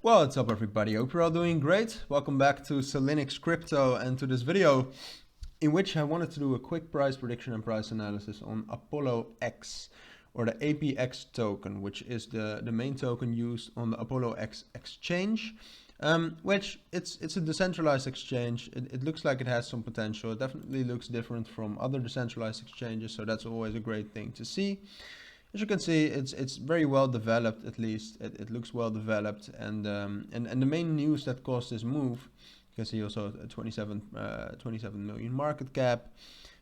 What's up everybody, hope you're all doing great. Welcome back to Cilinix Crypto and to this video in which I wanted to do a quick price prediction and price analysis on Apollo X, or the APX token, which is the main token used on the Apollo X exchange, which it's a decentralized exchange. It looks like it has some potential. It definitely looks different from other decentralized exchanges, so that's always a great thing to see. As you can see, it's very well developed. At least it looks well developed, and the main news that caused this move, you can see also a 27 million market cap,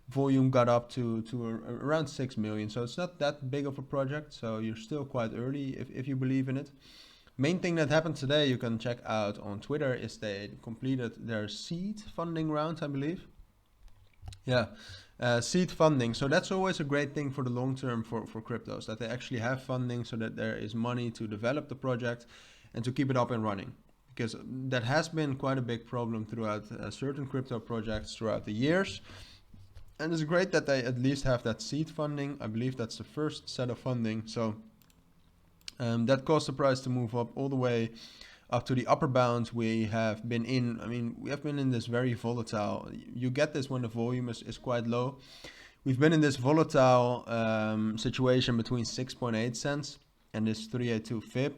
volume got up to around 6 million. So it's not that big of a project. So you're still quite early if you believe in it. Main thing that happened today, you can check out on Twitter, is they completed their seed funding round, I believe. Yeah. Seed funding, so that's always a great thing for the long term for cryptos, that they actually have funding so that there is money to develop the project and to keep it up and running, because that has been quite a big problem throughout certain crypto projects throughout the years. And it's great that they at least have that seed funding. I believe that's the first set of funding, so that caused the price to move up all the way up to the upper bound we have been in. I mean, we have been in this very volatile, you get this when the volume is quite low. We've been in this volatile situation between 6.8 cents and this 382 fib,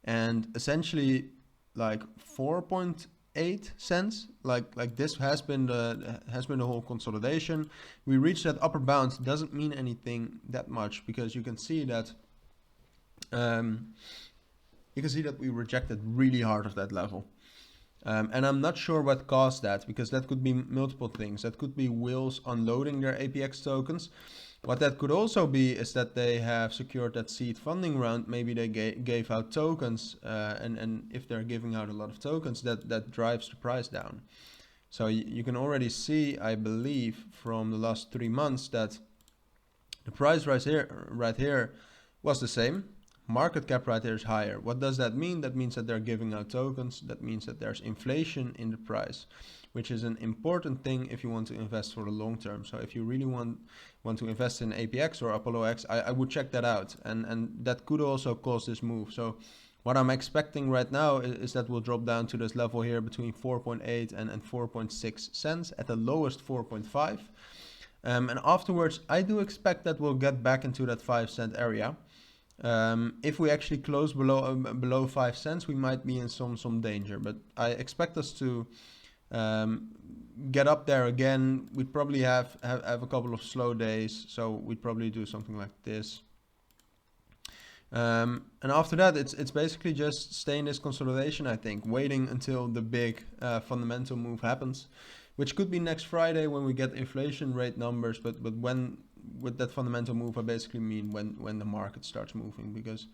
and essentially like 4.8 cents, like this has been the whole consolidation. We reached that upper bound. Doesn't mean anything that much, because you can see that we rejected really hard of that level. And I'm not sure what caused that, because that could be multiple things. That could be whales unloading their APX tokens. What that could also be is that they have secured that seed funding round. Maybe they gave out tokens, and if they're giving out a lot of tokens, that drives the price down. So you can already see, I believe, from the last 3 months that the price right here was the same. Market cap right here is higher. What does that mean? That means that they're giving out tokens. That means that there's inflation in the price, which is an important thing if you want to invest for the long term. So if you really want to invest in APX or Apollo X, I would check that out. And that could also cause this move. So what I'm expecting right now is that we'll drop down to this level here between 4.8 and 4.6 cents, at the lowest 4.5. And afterwards, I do expect that we'll get back into that 5 cent area. If we actually close below 5 cents, we might be in some danger, but I expect us to get up there again. We'd probably have a couple of slow days, so we'd probably do something like this. And after that, it's basically just stay in this consolidation, I think, waiting until the big fundamental move happens, which could be next Friday when we get inflation rate numbers. But when, with that fundamental move, I basically mean when the market starts moving, because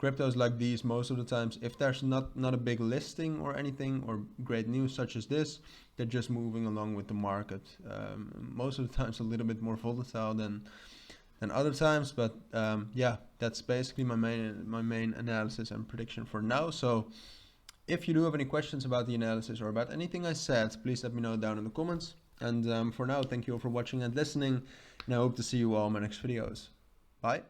cryptos like these, most of the times, if there's not a big listing or anything or great news such as this, they're just moving along with the market. Most of the times a little bit more volatile than other times, but yeah, that's basically my main analysis and prediction for now. So if you do have any questions about the analysis or about anything I said, please let me know down in the comments. And for now, thank you all for watching and listening, and I hope to see you all in my next videos. Bye.